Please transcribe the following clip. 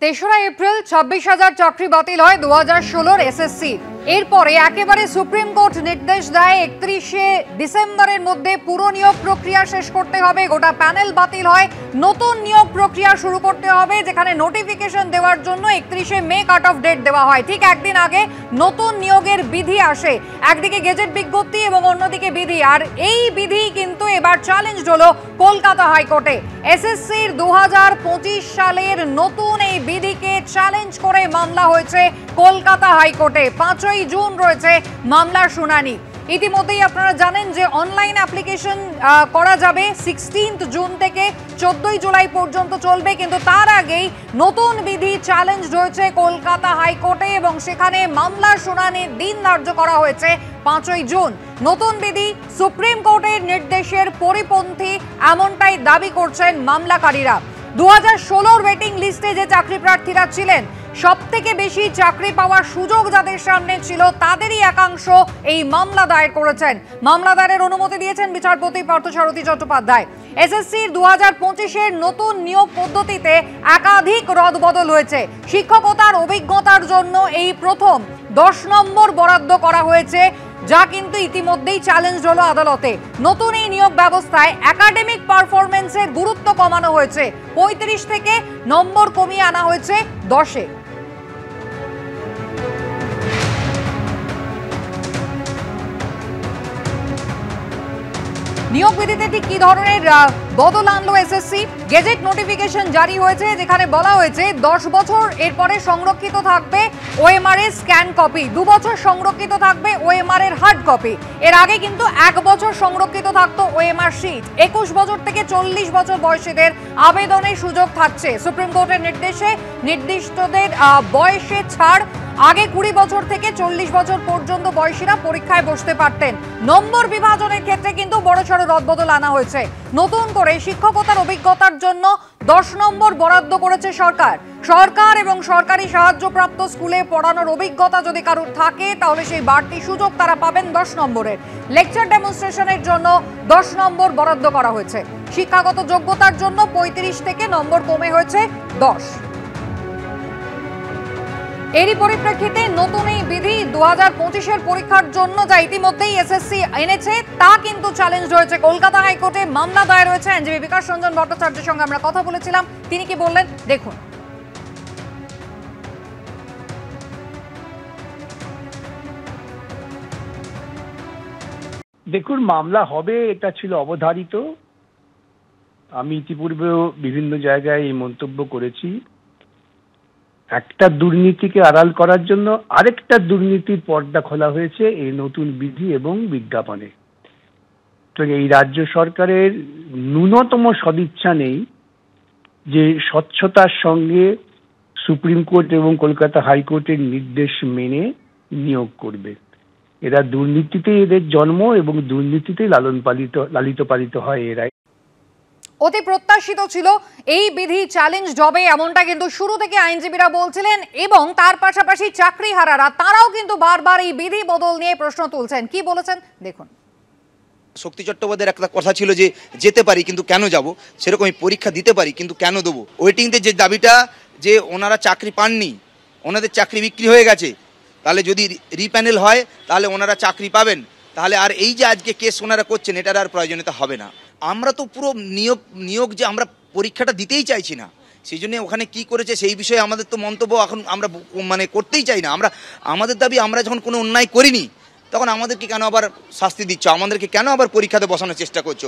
তেসরা এপ্রিল ২৬,০০০ চাকরি বাতিল হয় ২০১৬-র এসএসসি। এরপরে একেবারে সুপ্রিম কোর্ট নির্দেশ দেয় ৩১শে ডিসেম্বরের মধ্যে পুরো নিয়োগ প্রক্রিয়া শেষ করতে হবে। গোটা প্যানেল বাতিল হয়, নতুন নিয়োগ প্রক্রিয়া শুরু করতে হবে, যেখানে নোটিফিকেশন দেওয়ার জন্য ৩১শে মে কাট অফ ডেট দেওয়া হয়। ঠিক একদিন আগে নতুন নিয়োগের বিধি আসে, একদিকে গেজেট বিজ্ঞপ্তি এবং অন্যদিকে বিধি। আর এই বিধি কিন্তু এবার চ্যালেঞ্জ হলো কলকাতা হাইকোর্টে। এসএসসির ২০২৫ সালের নতুন এই বিধিকে চ্যালেঞ্জ করে মামলা হয়েছে কলকাতা হাইকোর্টে। ৫ই জুন রয়েছে মামলার শুনানি। ইতিমধ্যেই আপনারা জানেন যে অনলাইন অ্যাপ্লিকেশন করা যাবে 16 জুন থেকে 14 জুলাই পর্যন্ত চলবে, কিন্তু তার আগেই নতুন বিধি চ্যালেঞ্জ হয়েছে কলকাতা হাইকোর্টে এবং সেখানে মামলার শুনানির দিন ধার্য করা হয়েছে ৫ই জুন। নতুন বিধি সুপ্রিম কোর্টের নির্দেশের পরিপন্থী এমনটাই দাবি করছেন মামলাকারীরা। ২০১৬-র ওয়েটিং লিস্টে যে চাকরি প্রার্থীরা ছিলেন, সব থেকে বেশি চাকরি পাওয়ার সুযোগ যাদের সামনে ছিল, তাদেরই একাংশ এই মামলা দায়ের করেছেন। মামলা দায়েরের অনুমতি দিয়েছেন বিচারপতি পার্থসারথী চট্টোপাধ্যায়। এসএসসির ২০২৫-এর নতুন নিয়োগ পদ্ধতিতে একাধিক রদবদল হয়েছে। শিক্ষকতার অভিজ্ঞতার জন্য এই প্রথম ১০ নম্বর বরাদ্দ করা হয়েছে, যা কিন্তু ইতিমধ্যেই চ্যালেঞ্জ হলো আদালতে। নতুন এই নিয়োগ ব্যবস্থায় একাডেমিক পারফরমেন্সের গুরুত্ব কমানো হয়েছে, ৩৫ থেকে নম্বর কমিয়ে আনা হয়েছে ১০-এ। নিয়োগ বিধিতে ঠিক কি ধরনের বদল আনলো এসএসসি? গেজেট নোটিফিকেশন জারি হয়েছে, যেখানে বলা হয়েছে ১০ বছর এরপরে সংরক্ষিত থাকবে ওএমআর এর স্ক্যান কপি, ২ বছর সংরক্ষিত থাকবে ওএমআর এর হার্ড কপি। এর আগে কিন্তু ১ বছর সংরক্ষিত থাকতো ওএমআর শিট। ২১ বছর থেকে ৪০ বছর বয়সীদের আবেদনের সুযোগ থাকছে। সুপ্রিম কোর্টের নির্দেশে নির্দিষ্টদের বয়সে ছাড়। আগে ২০ বছর থেকে ৪০ বছর পর্যন্ত বয়সীরা পরীক্ষায় বসতে পারতেন। নম্বর বিভাজনের ক্ষেত্রে কিন্তু বড়সড় রদবদল আনা হয়েছে। নতুন করে শিক্ষকতার অভিজ্ঞতার জন্য ১০ নম্বর বরাদ্দ করেছে সরকার। সরকার এবং সরকারি সাহায্যপ্রাপ্ত স্কুলে পড়ানোর অভিজ্ঞতা যদি কারোর থাকে, তাহলে সেই বাড়তি সুযোগ তারা পাবেন ১০ নম্বরের। লেকচার ডেমনস্ট্রেশনের জন্য ১০ নম্বর বরাদ্দ করা হয়েছে। শিক্ষাগত যোগ্যতার জন্য ৩৫ থেকে নম্বর কমে হয়েছে ১০। এরই পরিপ্রেক্ষিতে নতুন এই বিধি ২০২৫-এর পরীক্ষার জন্য যা ইতিমধ্যেই এসএসসি এনেছে, তা কিন্তু চ্যালেঞ্জ রয়েছে কলকাতা হাইকোর্টে। মামলা দায়ের হয়েছে। আইনজীবী বিকাশ রঞ্জন ভট্টাচার্যের সঙ্গে আমরা কথা বলেছিলাম, তিনি কি বললেন দেখুন। দেখুন, মামলা হবে এটা ছিল অবধারিত। আমি ইতিপূর্বেও বিভিন্ন জায়গায় এই মন্তব্য করেছি। একটা দুর্নীতিকে আড়াল করার জন্য আরেকটা দুর্নীতির পর্দা খোলা হয়েছে এই নতুন বিধি এবং বিজ্ঞাপনে। তো এই রাজ্য সরকারের ন্যূনতম সদিচ্ছা নেই যে স্বচ্ছতার সঙ্গে সুপ্রিম কোর্ট এবং কলকাতা হাইকোর্টের নির্দেশ মেনে নিয়োগ করবে। এরা দুর্নীতিতেই এদের জন্ম এবং দুর্নীতিতেই লালিত পালিত হয় এরাই। অতি প্রত্যাশিত ছিল এই বিধি চ্যালেঞ্জ হবে, এমনটা কিন্তু শুরু থেকে আইনজীবীরা বলছিলেন এবং তার পাশাপাশি চাকরিহারারা তারাও কিন্তু বারবার এই বিধি বদল নিয়ে প্রশ্ন তুলছেন। কি বলেছেন দেখুন। শক্তি চট্টোপাধ্যায়ের একটা কথা ছিল যে যেতে পারি কিন্তু কেন যাব, সেরকমই পরীক্ষা দিতে পারি কিন্তু কেন দেবো। ওয়েটিংতে যে দাবিটা যে ওনারা চাকরি পাননি, ওনাদের চাকরি বিক্রি হয়ে গেছে, তাহলে যদি রিপ্যানেল হয় তাহলে ওনারা চাকরি পাবেন, তাহলে আর এই যে আজকে কেস ওনারা করছেন এটার আর প্রয়োজনীয়তা হবে না। আমরা তো পুরো নিয়োগ যে আমরা পরীক্ষাটা দিতেই চাইছি না, সেই জন্য ওখানে কি করেছে সেই বিষয়ে আমাদের তো মন্তব্য এখন আমরা করতেই চাই না। আমাদের দাবি, আমরা যখন কোনো অন্যায় করিনি তখন আমাদেরকে কেন আবার শাস্তি দিচ্ছ, আমাদেরকে কেন আবার পরীক্ষাতে বসানোর চেষ্টা করছো।